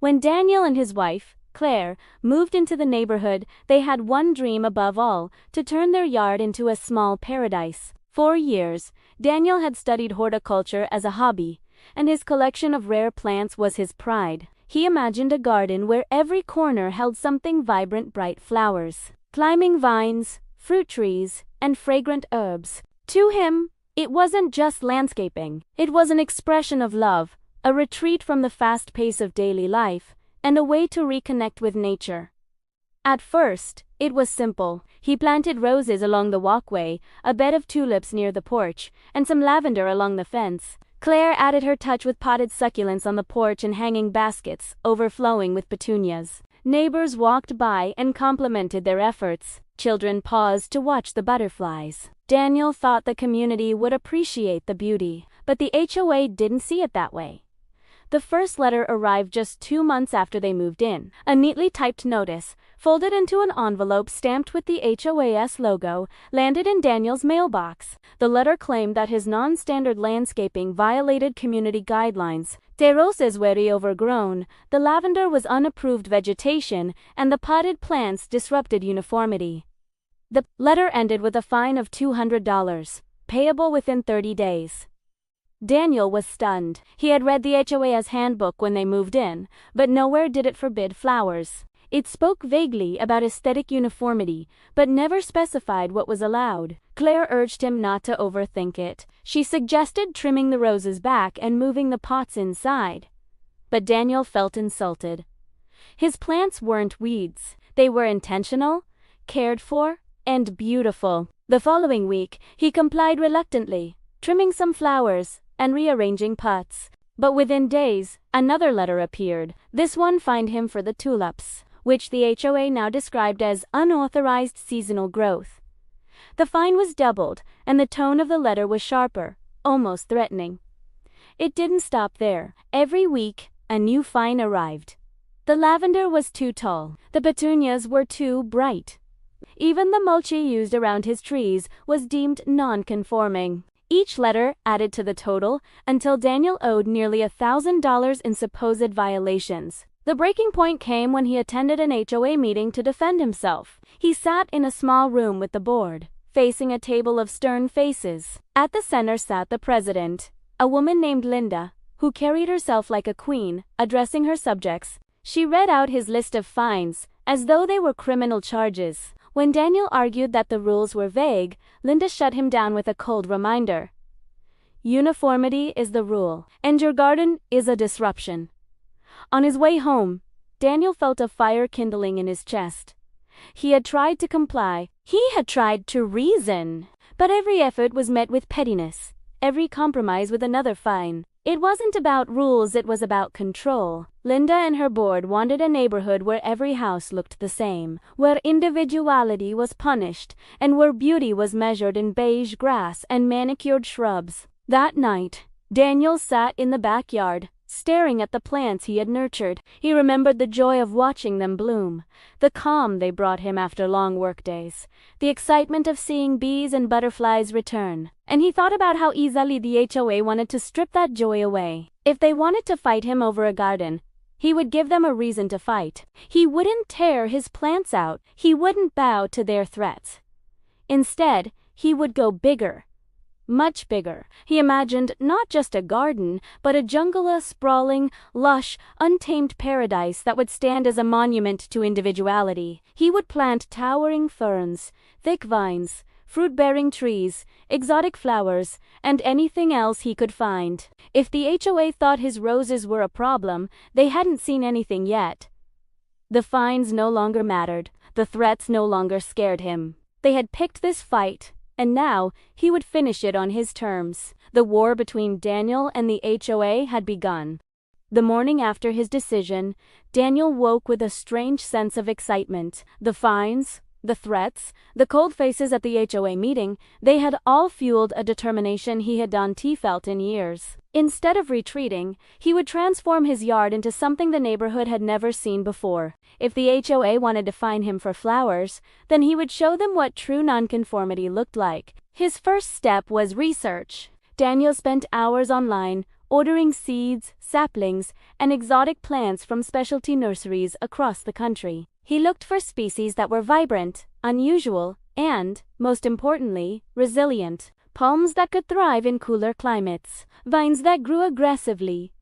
When Daniel and his wife, Claire, moved into the neighborhood, they had one dream above all: to turn their yard into a small paradise. For years, Daniel had studied horticulture as a hobby, and his collection of rare plants was his pride. He imagined a garden where every corner held something vibrant: bright flowers, climbing vines, fruit trees, and fragrant herbs. To him, it wasn't just landscaping. It was an expression of love, a retreat from the fast pace of daily life, and a way to reconnect with nature. At first, it was simple. He planted roses along the walkway, a bed of tulips near the porch, and some lavender along the fence. Claire added her touch with potted succulents on the porch and hanging baskets, overflowing with petunias. Neighbors walked by and complimented their efforts. Children paused to watch the butterflies. Daniel thought the community would appreciate the beauty, but the HOA didn't see it that way. The first letter arrived just 2 months after they moved in. A neatly typed notice, folded into an envelope stamped with the HOA's logo, landed in Daniel's mailbox. The letter claimed that his non-standard landscaping violated community guidelines. The roses were overgrown, the lavender was unapproved vegetation, and the potted plants disrupted uniformity. The letter ended with a fine of $200, payable within 30 days. Daniel was stunned. He had read the HOA's handbook when they moved in, but nowhere did it forbid flowers. It spoke vaguely about aesthetic uniformity, but never specified what was allowed. Claire urged him not to overthink it. She suggested trimming the roses back and moving the pots inside. But Daniel felt insulted. His plants weren't weeds. They were intentional, cared for, and beautiful. The following week, he complied reluctantly, trimming some flowers and rearranging pots. But within days, another letter appeared. This one fined him for the tulips, which the HOA now described as unauthorized seasonal growth. The fine was doubled, and the tone of the letter was sharper, almost threatening. It didn't stop there. Every week, a new fine arrived. The lavender was too tall. The petunias were too bright. Even the mulch he used around his trees was deemed non-conforming. Each letter added to the total until Daniel owed nearly $1,000 in supposed violations. The breaking point came when he attended an HOA meeting to defend himself. He sat in a small room with the board, facing a table of stern faces. At the center sat the president, a woman named Linda, who carried herself like a queen, addressing her subjects. She read out his list of fines, as though they were criminal charges. When Daniel argued that the rules were vague, Linda shut him down with a cold reminder. Uniformity is the rule, and your garden is a disruption. On his way home, Daniel felt a fire kindling in his chest. He had tried to comply. He had tried to reason. But every effort was met with pettiness, every compromise with another fine. It wasn't about rules, it was about control. Linda and her board wanted a neighborhood where every house looked the same, where individuality was punished, and where beauty was measured in beige grass and manicured shrubs. That night, Daniel sat in the backyard, staring at the plants he had nurtured. He remembered the joy of watching them bloom, the calm they brought him after long workdays, the excitement of seeing bees and butterflies return. And he thought about how easily the HOA wanted to strip that joy away. If they wanted to fight him over a garden, he would give them a reason to fight. He wouldn't tear his plants out. He wouldn't bow to their threats. Instead, he would go bigger. Much bigger. He imagined not just a garden, but a jungle, a sprawling, lush, untamed paradise that would stand as a monument to individuality. He would plant towering ferns, thick vines, fruit-bearing trees, exotic flowers, and anything else he could find. If the HOA thought his roses were a problem, they hadn't seen anything yet. The fines no longer mattered. The threats no longer scared him. They had picked this fight, and now he would finish it on his terms. The war between Daniel and the HOA had begun. The morning after his decision, Daniel woke with a strange sense of excitement. The fines, the threats, the cold faces at the HOA meeting, they had all fueled a determination he had not felt in years. Instead of retreating, he would transform his yard into something the neighborhood had never seen before. If the HOA wanted to fine him for flowers, then he would show them what true nonconformity looked like. His first step was research. Daniel spent hours online, ordering seeds, saplings, and exotic plants from specialty nurseries across the country. He looked for species that were vibrant, unusual, and, most importantly, resilient. Palms that could thrive in cooler climates, vines that grew aggressively,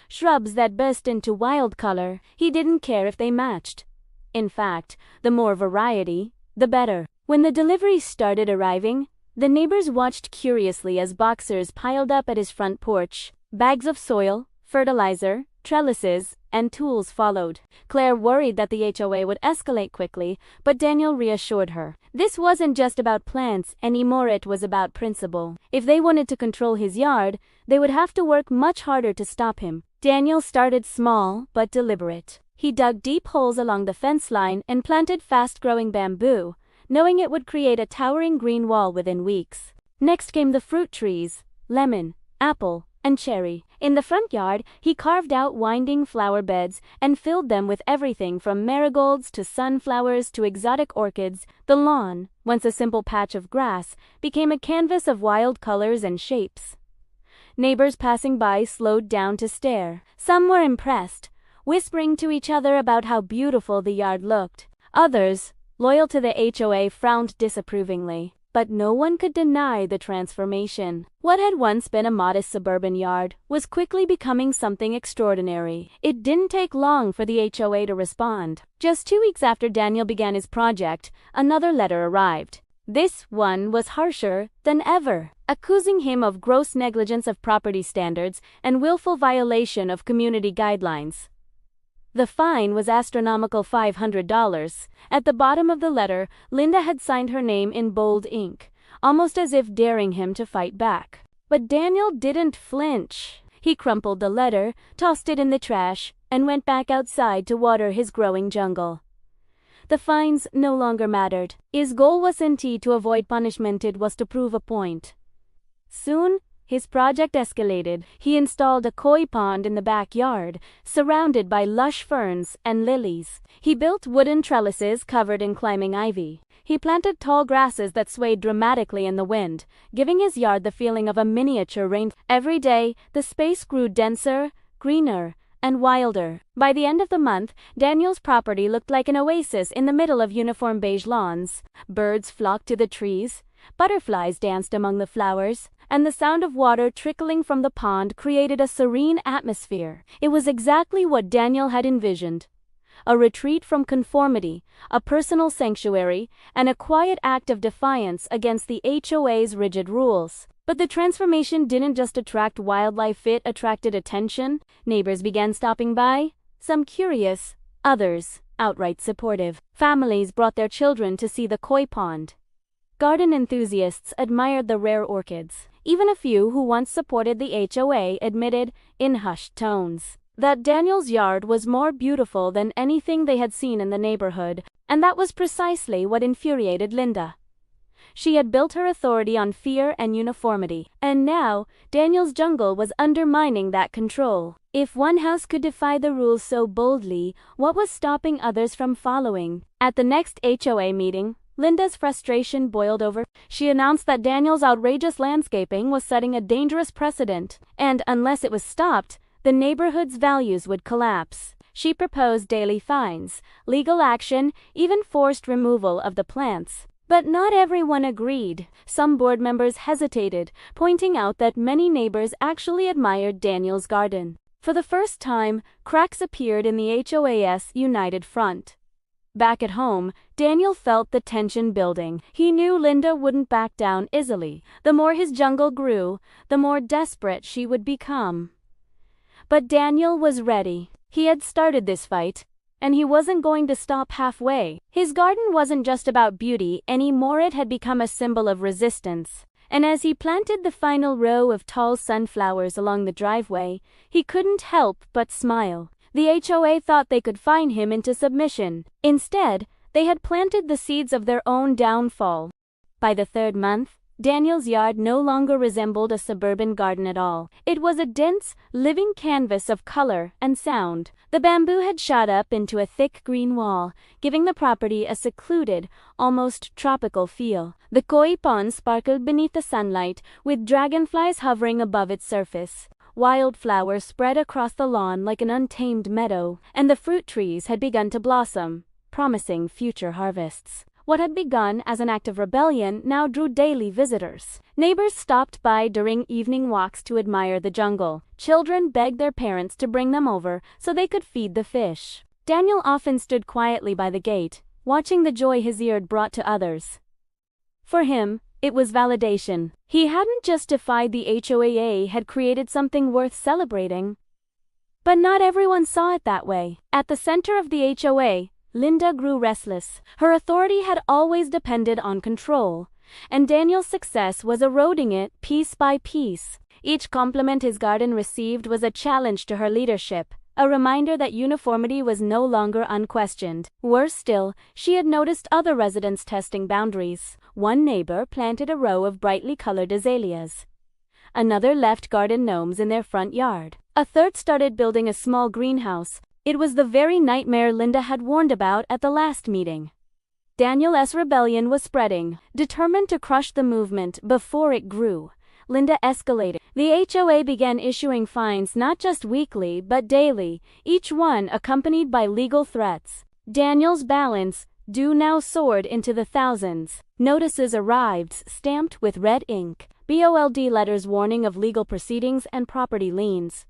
shrubs that burst into wild color. He didn't care if they matched. In fact, the more variety, the better. When the deliveries started arriving, the neighbors watched curiously as boxers piled up at his front porch. Bags of soil, fertilizer, trellises, and tools followed. Claire worried that the HOA would escalate quickly, but Daniel reassured her. This wasn't just about plants anymore, it was about principle. If they wanted to control his yard, they would have to work much harder to stop him. Daniel started small but deliberate. He dug deep holes along the fence line and planted fast-growing bamboo, knowing it would create a towering green wall within weeks. Next came the fruit trees, lemon, apple, and cherry. In the front yard, he carved out winding flower beds and filled them with everything from marigolds to sunflowers to exotic orchids. The lawn, once a simple patch of grass, became a canvas of wild colors and shapes. Neighbors passing by slowed down to stare. Some were impressed, whispering to each other about how beautiful the yard looked. Others, loyal to the HOA, frowned disapprovingly. But no one could deny the transformation. What had once been a modest suburban yard was quickly becoming something extraordinary. It didn't take long for the HOA to respond. Just 2 weeks after Daniel began his project, another letter arrived. This one was harsher than ever, accusing him of gross negligence of property standards and willful violation of community guidelines. The fine was astronomical $500. At the bottom of the letter, Linda had signed her name in bold ink, almost as if daring him to fight back. But Daniel didn't flinch. He crumpled the letter, tossed it in the trash, and went back outside to water his growing jungle. The fines no longer mattered. His goal wasn't to avoid punishment, it was to prove a point. Soon, his project escalated. He installed a koi pond in the backyard, surrounded by lush ferns and lilies. He built wooden trellises covered in climbing ivy. He planted tall grasses that swayed dramatically in the wind, giving his yard the feeling of a miniature rainforest. Every day, the space grew denser, greener, and wilder. By the end of the month, Daniel's property looked like an oasis in the middle of uniform beige lawns. Birds flocked to the trees, butterflies danced among the flowers, and the sound of water trickling from the pond created a serene atmosphere. It was exactly what Daniel had envisioned. A retreat from conformity, a personal sanctuary, and a quiet act of defiance against the HOA's rigid rules. But the transformation didn't just attract wildlife, it attracted attention. Neighbors began stopping by, some curious, others outright supportive. Families brought their children to see the koi pond. Garden enthusiasts admired the rare orchids. Even a few who once supported the HOA admitted, in hushed tones, that Daniel's yard was more beautiful than anything they had seen in the neighborhood, and that was precisely what infuriated Linda. She had built her authority on fear and uniformity, and now Daniel's jungle was undermining that control. If one house could defy the rules so boldly, what was stopping others from following? At the next HOA meeting, Linda's frustration boiled over. She announced that Daniel's outrageous landscaping was setting a dangerous precedent, and unless it was stopped, the neighborhood's values would collapse. She proposed daily fines, legal action, even forced removal of the plants. But not everyone agreed. Some board members hesitated, pointing out that many neighbors actually admired Daniel's garden. For the first time, cracks appeared in the HOA's united front. Back at home, Daniel felt the tension building. He knew Linda wouldn't back down easily. The more his jungle grew, the more desperate she would become. But Daniel was ready. He had started this fight, and he wasn't going to stop halfway. His garden wasn't just about beauty anymore, it had become a symbol of resistance. And as he planted the final row of tall sunflowers along the driveway, he couldn't help but smile. The HOA thought they could fine him into submission. Instead, they had planted the seeds of their own downfall. By the third month, Daniel's yard no longer resembled a suburban garden at all. It was a dense, living canvas of color and sound. The bamboo had shot up into a thick green wall, giving the property a secluded, almost tropical feel. The koi pond sparkled beneath the sunlight, with dragonflies hovering above its surface. Wildflowers spread across the lawn like an untamed meadow, and the fruit trees had begun to blossom, promising future harvests. What had begun as an act of rebellion now drew daily visitors. Neighbors stopped by during evening walks to admire the jungle. Children begged their parents to bring them over so they could feed the fish. Daniel often stood quietly by the gate, watching the joy his yard brought to others. For him, it was validation. He hadn't just defied the HOA, had created something worth celebrating. But not everyone saw it that way. At the center of the HOA, Linda grew restless. Her authority had always depended on control, and Daniel's success was eroding it piece by piece. Each compliment his garden received was a challenge to her leadership, a reminder that uniformity was no longer unquestioned. Worse still, she had noticed other residents testing boundaries. One neighbor planted a row of brightly colored azaleas. Another left garden gnomes in their front yard. A third started building a small greenhouse. It was the very nightmare Linda had warned about at the last meeting. Daniel's rebellion was spreading. Determined to crush the movement before it grew, Linda escalated. The HOA began issuing fines not just weekly but daily, each one accompanied by legal threats. Daniel's balance due now soared into the thousands. Notices arrived, stamped with red ink, BOLD letters warning of legal proceedings and property liens.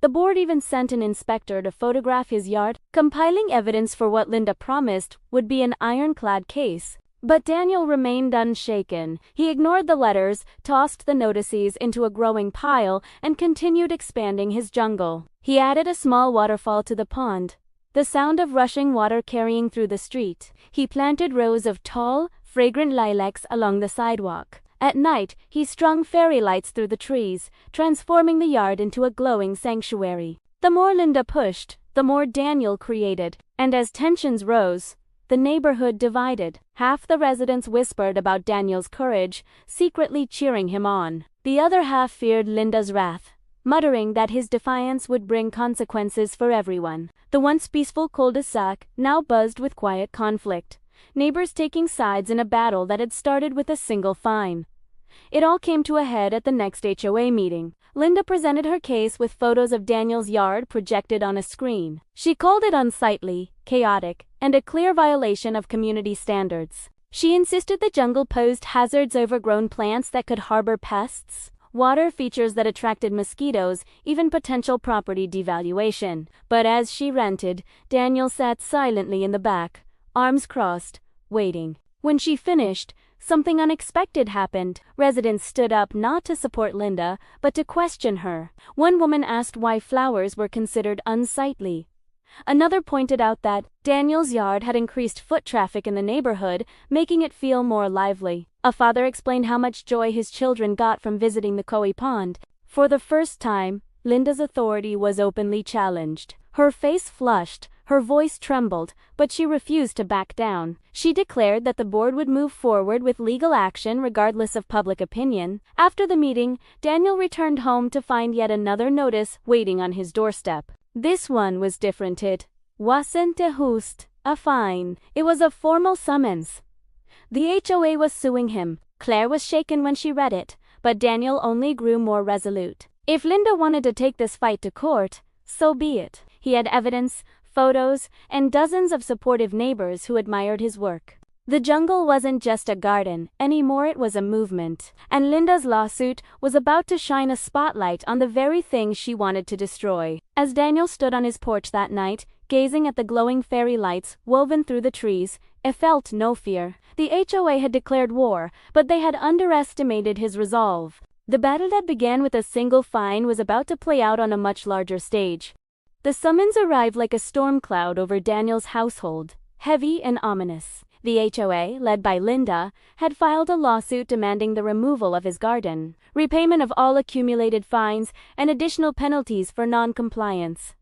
The board even sent an inspector to photograph his yard, compiling evidence for what Linda promised would be an ironclad case. But Daniel remained unshaken. He ignored the letters, tossed the notices into a growing pile, and continued expanding his jungle. He added a small waterfall to the pond, the sound of rushing water carrying through the street. He planted rows of tall, fragrant lilacs along the sidewalk. At night, he strung fairy lights through the trees, transforming the yard into a glowing sanctuary. The more Linda pushed, the more Daniel created. And as tensions rose, the neighborhood divided. Half the residents whispered about Daniel's courage, secretly cheering him on. The other half feared Linda's wrath, muttering that his defiance would bring consequences for everyone. The once peaceful cul-de-sac now buzzed with quiet conflict, neighbors taking sides in a battle that had started with a single fine. It all came to a head at the next HOA meeting. Linda presented her case with photos of Daniel's yard projected on a screen. She called it unsightly, chaotic, and a clear violation of community standards. She insisted the jungle posed hazards: overgrown plants that could harbor pests, water features that attracted mosquitoes, even potential property devaluation. But as she ranted, Daniel sat silently in the back, arms crossed, waiting. When she finished, something unexpected happened. Residents stood up not to support Linda, but to question her. One woman asked why flowers were considered unsightly. Another pointed out that Daniel's yard had increased foot traffic in the neighborhood, making it feel more lively. A father explained how much joy his children got from visiting the koi pond. For the first time, Linda's authority was openly challenged. Her face flushed, her voice trembled, but she refused to back down. She declared that the board would move forward with legal action regardless of public opinion. After the meeting, Daniel returned home to find yet another notice waiting on his doorstep. This one was different. It wasn't just a fine. It was a formal summons. The HOA was suing him. Claire was shaken when she read it, but Daniel only grew more resolute. If Linda wanted to take this fight to court, so be it. He had evidence, photos, and dozens of supportive neighbors who admired his work. The jungle wasn't just a garden anymore, it was a movement. And Linda's lawsuit was about to shine a spotlight on the very thing she wanted to destroy. As Daniel stood on his porch that night, gazing at the glowing fairy lights woven through the trees, he felt no fear. The HOA had declared war, but they had underestimated his resolve. The battle that began with a single fine was about to play out on a much larger stage. The summons arrived like a storm cloud over Daniel's household, heavy and ominous. The HOA, led by Linda, had filed a lawsuit demanding the removal of his garden, repayment of all accumulated fines, and additional penalties for non-compliance.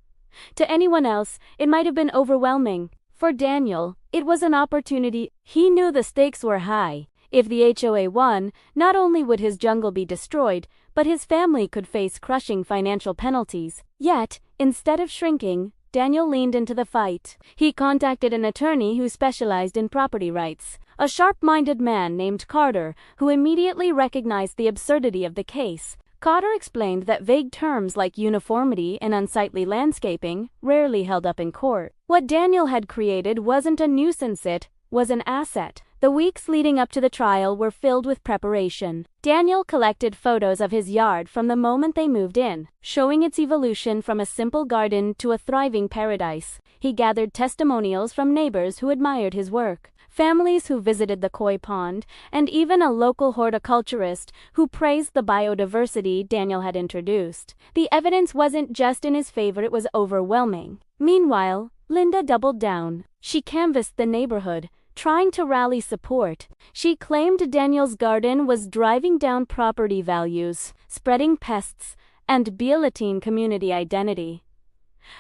To anyone else, it might have been overwhelming. For Daniel, it was an opportunity. He knew the stakes were high. If the HOA won, not only would his jungle be destroyed, but his family could face crushing financial penalties. Yet, instead of shrinking, Daniel leaned into the fight. He contacted an attorney who specialized in property rights, a sharp-minded man named Carter, who immediately recognized the absurdity of the case. Cotter explained that vague terms like uniformity and unsightly landscaping rarely held up in court. What Daniel had created wasn't a nuisance, it was an asset. The weeks leading up to the trial were filled with preparation. Daniel collected photos of his yard from the moment they moved in, showing its evolution from a simple garden to a thriving paradise. He gathered testimonials from neighbors who admired his work, families who visited the koi pond, and even a local horticulturist who praised the biodiversity Daniel had introduced. The evidence wasn't just in his favor, it was overwhelming. Meanwhile, Linda doubled down. She canvassed the neighborhood, trying to rally support. She claimed Daniel's garden was driving down property values, spreading pests, and belittling community identity.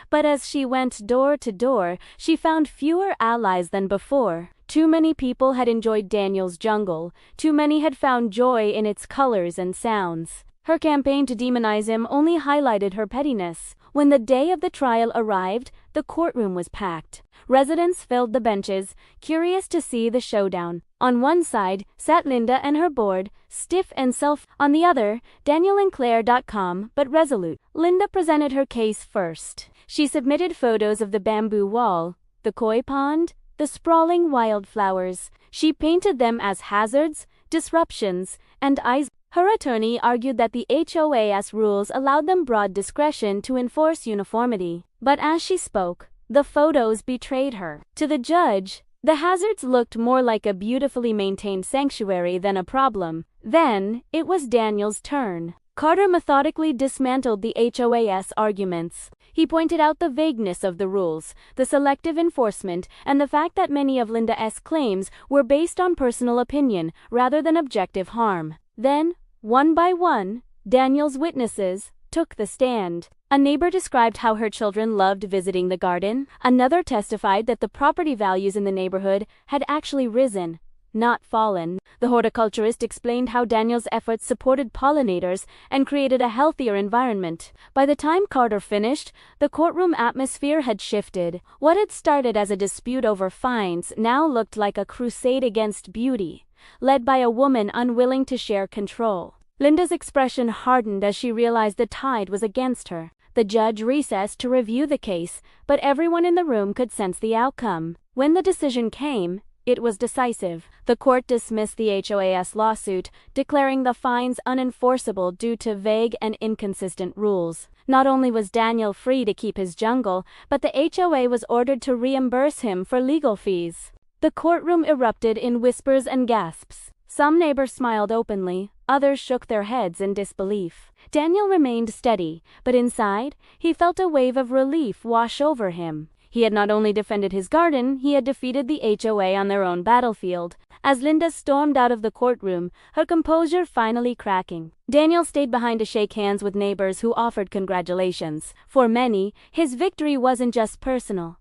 But as she went door to door, she found fewer allies than before. Too many people had enjoyed Daniel's jungle. Too many had found joy in its colors and sounds. Her campaign to demonize him only highlighted her pettiness. When the day of the trial arrived, the courtroom was packed. Residents filled the benches, curious to see the showdown. On one side sat Linda and her board, stiff and on the other, Daniel and Claire. Calm but resolute. Linda presented her case first. She submitted photos of the bamboo wall, the koi pond, the sprawling wildflowers. She painted them as hazards, disruptions, and eyes. Her attorney argued that the HOA's rules allowed them broad discretion to enforce uniformity. But as she spoke, the photos betrayed her. To the judge, the hazards looked more like a beautifully maintained sanctuary than a problem. Then, it was Daniel's turn. Cotter methodically dismantled the HOA's arguments. He pointed out the vagueness of the rules, the selective enforcement, and the fact that many of Linda's claims were based on personal opinion rather than objective harm. Then, one by one, Daniel's witnesses took the stand. A neighbor described how her children loved visiting the garden. Another testified that the property values in the neighborhood had actually risen, not fallen. The horticulturist explained how Daniel's efforts supported pollinators and created a healthier environment. By the time Cotter finished, the courtroom atmosphere had shifted. What had started as a dispute over fines now looked like a crusade against beauty, led by a woman unwilling to share control. Linda's expression hardened as she realized the tide was against her. The judge recessed to review the case, but everyone in the room could sense the outcome. When the decision came, it was decisive. The court dismissed the HOA's lawsuit, declaring the fines unenforceable due to vague and inconsistent rules. Not only was Daniel free to keep his jungle, but the HOA was ordered to reimburse him for legal fees. The courtroom erupted in whispers and gasps. Some neighbors smiled openly, others shook their heads in disbelief. Daniel remained steady, but inside, he felt a wave of relief wash over him. He had not only defended his garden, he had defeated the HOA on their own battlefield. As Linda stormed out of the courtroom, her composure finally cracking, Daniel stayed behind to shake hands with neighbors who offered congratulations. For many, his victory wasn't just personal.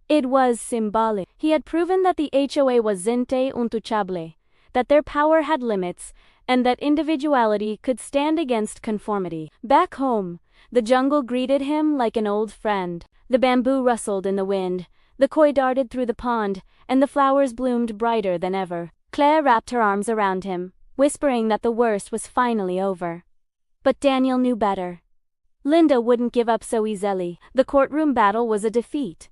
It was symbolic. He had proven that the HOA was untouchable, that their power had limits, and that individuality could stand against conformity. Back home, the jungle greeted him like an old friend. The bamboo rustled in the wind, the koi darted through the pond, and the flowers bloomed brighter than ever. Claire wrapped her arms around him, whispering that the worst was finally over. But Daniel knew better. Linda wouldn't give up so easily. The courtroom battle was a defeat.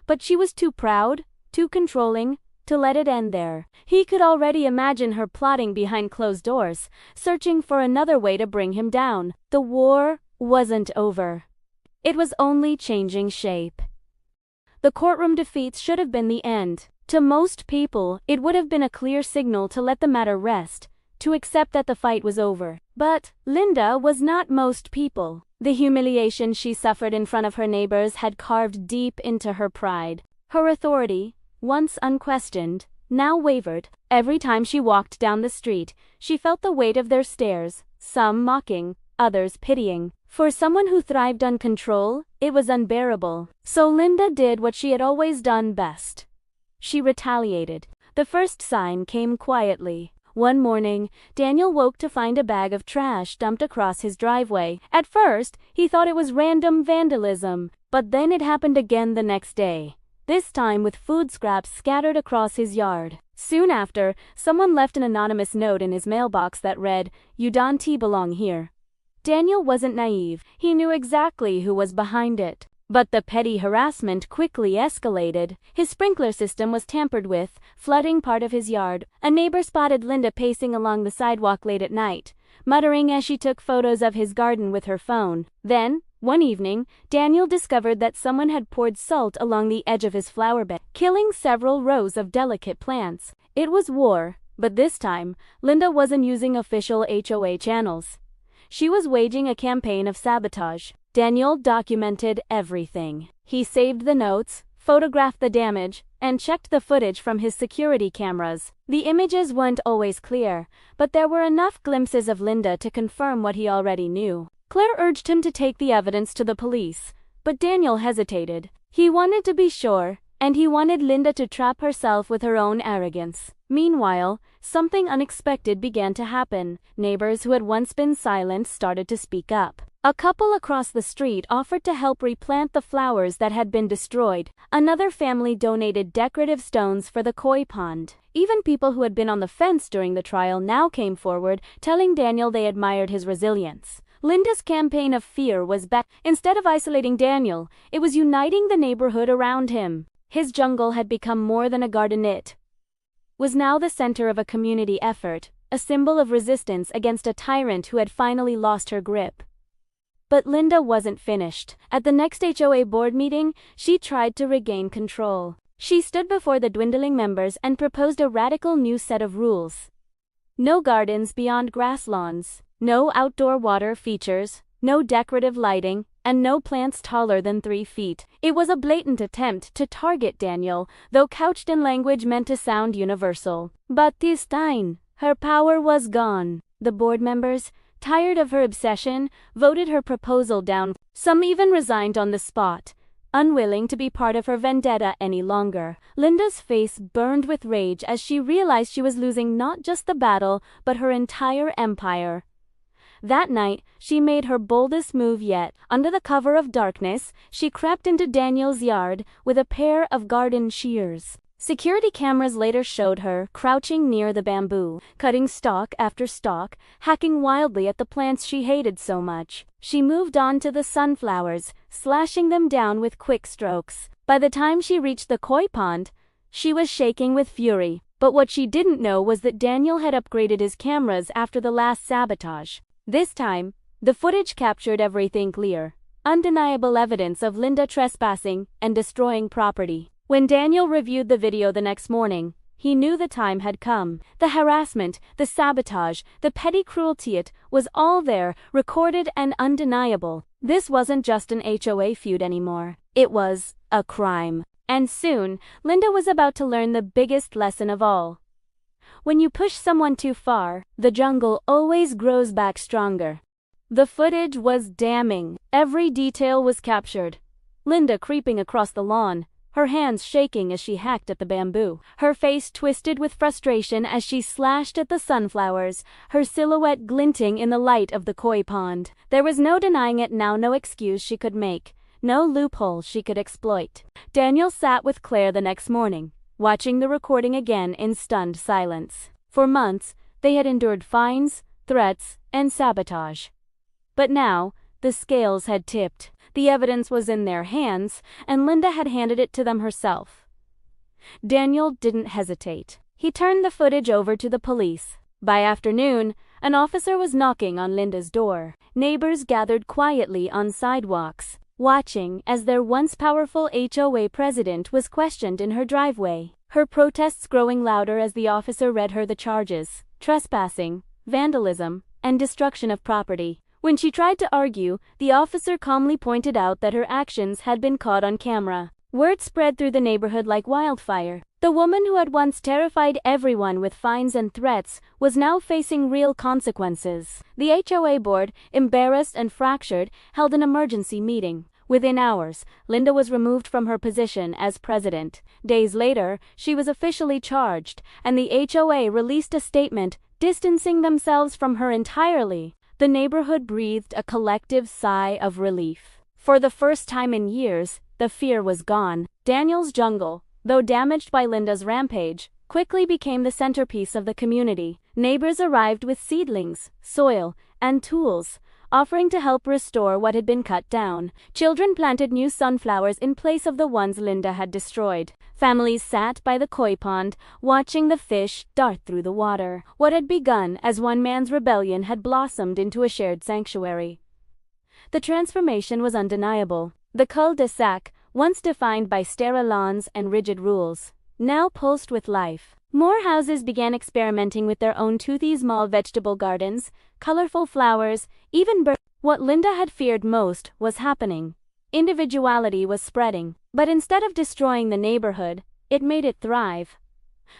But she was too proud, too controlling, to let it end there. He could already imagine her plotting behind closed doors, searching for another way to bring him down. The war wasn't over. It was only changing shape. The courtroom defeats should have been the end. To most people, it would have been a clear signal to let the matter rest, to accept that the fight was over. But Linda was not most people. The humiliation she suffered in front of her neighbors had carved deep into her pride. Her authority, once unquestioned, now wavered. Every time she walked down the street, she felt the weight of their stares, some mocking, others pitying. For someone who thrived on control, it was unbearable. So Linda did what she had always done best. She retaliated. The first sign came quietly. One morning, Daniel woke to find a bag of trash dumped across his driveway. At first, he thought it was random vandalism, but then it happened again the next day, this time with food scraps scattered across his yard. Soon after, someone left an anonymous note in his mailbox that read, "You don't belong here." Daniel wasn't naive. He knew exactly who was behind it. But the petty harassment quickly escalated. His sprinkler system was tampered with, flooding part of his yard. A neighbor spotted Linda pacing along the sidewalk late at night, muttering as she took photos of his garden with her phone. Then, one evening, Daniel discovered that someone had poured salt along the edge of his flower bed, killing several rows of delicate plants. It was war, but this time, Linda wasn't using official HOA channels. She was waging a campaign of sabotage. Daniel documented everything. He saved the notes, photographed the damage, and checked the footage from his security cameras. The images weren't always clear, but there were enough glimpses of Linda to confirm what he already knew. Claire urged him to take the evidence to the police, but Daniel hesitated. He wanted to be sure, and he wanted Linda to trap herself with her own arrogance. Meanwhile, something unexpected began to happen. Neighbors who had once been silent started to speak up. A couple across the street offered to help replant the flowers that had been destroyed. Another family donated decorative stones for the koi pond. Even people who had been on the fence during the trial now came forward, telling Daniel they admired his resilience. Linda's campaign of fear was back. Instead of isolating Daniel, it was uniting the neighborhood around him. His jungle had become more than a garden. It was now the center of a community effort, a symbol of resistance against a tyrant who had finally lost her grip. But Linda wasn't finished. At the next HOA board meeting, she tried to regain control. She stood before the dwindling members and proposed a radical new set of rules. No gardens beyond grass lawns, no outdoor water features, no decorative lighting, and no plants taller than 3 feet. It was a blatant attempt to target Daniel, though couched in language meant to sound universal. But this time, her power was gone. The board members, tired of her obsession, voted her proposal down. Some even resigned on the spot, unwilling to be part of her vendetta any longer. Linda's face burned with rage as she realized she was losing not just the battle, but her entire empire. That night, she made her boldest move yet. Under the cover of darkness, she crept into Daniel's yard with a pair of garden shears. Security cameras later showed her crouching near the bamboo, cutting stalk after stalk, hacking wildly at the plants she hated so much. She moved on to the sunflowers, slashing them down with quick strokes. By the time she reached the koi pond, she was shaking with fury. But what she didn't know was that Daniel had upgraded his cameras after the last sabotage. This time, the footage captured everything clear. Undeniable evidence of Linda trespassing and destroying property. When Daniel reviewed the video the next morning, he knew the time had come. The harassment, the sabotage, the petty cruelty, it was all there, recorded and undeniable. This wasn't just an HOA feud anymore. It was a crime. And soon, Linda was about to learn the biggest lesson of all. When you push someone too far, the jungle always grows back stronger. The footage was damning. Every detail was captured. Linda creeping across the lawn, her hands shaking as she hacked at the bamboo, her face twisted with frustration as she slashed at the sunflowers, her silhouette glinting in the light of the koi pond. There was no denying it now, no excuse she could make, no loophole she could exploit. Daniel sat with Claire the next morning, watching the recording again in stunned silence. For months, they had endured fines, threats, and sabotage. But now, the scales had tipped. The evidence was in their hands, and Linda had handed it to them herself. Daniel didn't hesitate. He turned the footage over to the police. By afternoon, an officer was knocking on Linda's door. Neighbors gathered quietly on sidewalks, watching as their once powerful HOA president was questioned in her driveway. Her protests growing louder as the officer read her the charges: trespassing, vandalism, and destruction of property. When she tried to argue, the officer calmly pointed out that her actions had been caught on camera. Word spread through the neighborhood like wildfire. The woman who had once terrified everyone with fines and threats was now facing real consequences. The HOA board, embarrassed and fractured, held an emergency meeting. Within hours, Linda was removed from her position as president. Days later, she was officially charged, and the HOA released a statement distancing themselves from her entirely. The neighborhood breathed a collective sigh of relief. For the first time in years, the fear was gone. Daniel's jungle, though damaged by Linda's rampage, quickly became the centerpiece of the community. Neighbors arrived with seedlings, soil, and tools, offering to help restore what had been cut down. Children planted new sunflowers in place of the ones Linda had destroyed. Families sat by the koi pond, watching the fish dart through the water. What had begun as one man's rebellion had blossomed into a shared sanctuary. The transformation was undeniable. The cul-de-sac, once defined by sterile lawns and rigid rules, now pulsed with life. More houses began experimenting with their own toothy small vegetable gardens, colorful flowers, even birds. What Linda had feared most was happening. Individuality was spreading, but instead of destroying the neighborhood, it made it thrive.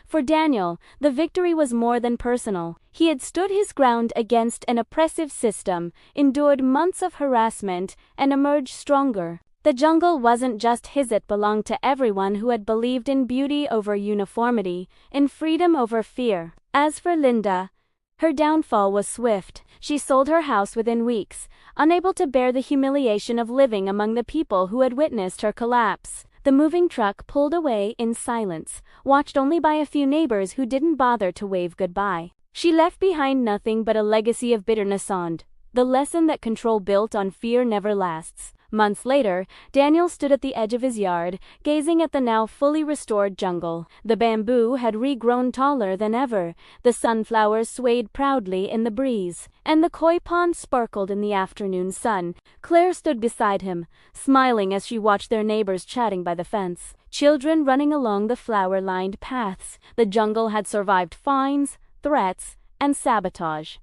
For Daniel, the victory was more than personal. He had stood his ground against an oppressive system, endured months of harassment, and emerged stronger. The jungle wasn't just his, it belonged to everyone who had believed in beauty over uniformity, in freedom over fear. As for Linda, her downfall was swift. She sold her house within weeks, unable to bear the humiliation of living among the people who had witnessed her collapse. The moving truck pulled away in silence, watched only by a few neighbors who didn't bother to wave goodbye. She left behind nothing but a legacy of bitterness, and the lesson that control built on fear never lasts. Months later, Daniel stood at the edge of his yard, gazing at the now fully restored jungle. The bamboo had regrown taller than ever, the sunflowers swayed proudly in the breeze, and the koi pond sparkled in the afternoon sun. Claire stood beside him, smiling as she watched their neighbors chatting by the fence. Children running along the flower-lined paths. The jungle had survived fines, threats, and sabotage.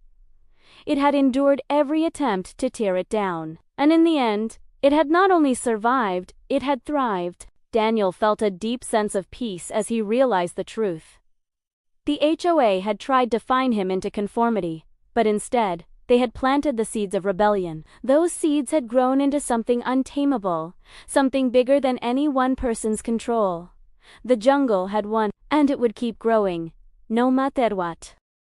It had endured every attempt to tear it down. And in the end, it had not only survived, it had thrived. Daniel felt a deep sense of peace as he realized the truth. The HOA had tried to fine him into conformity, but instead, they had planted the seeds of rebellion. Those seeds had grown into something untamable, something bigger than any one person's control. The jungle had won, and it would keep growing, no matter what.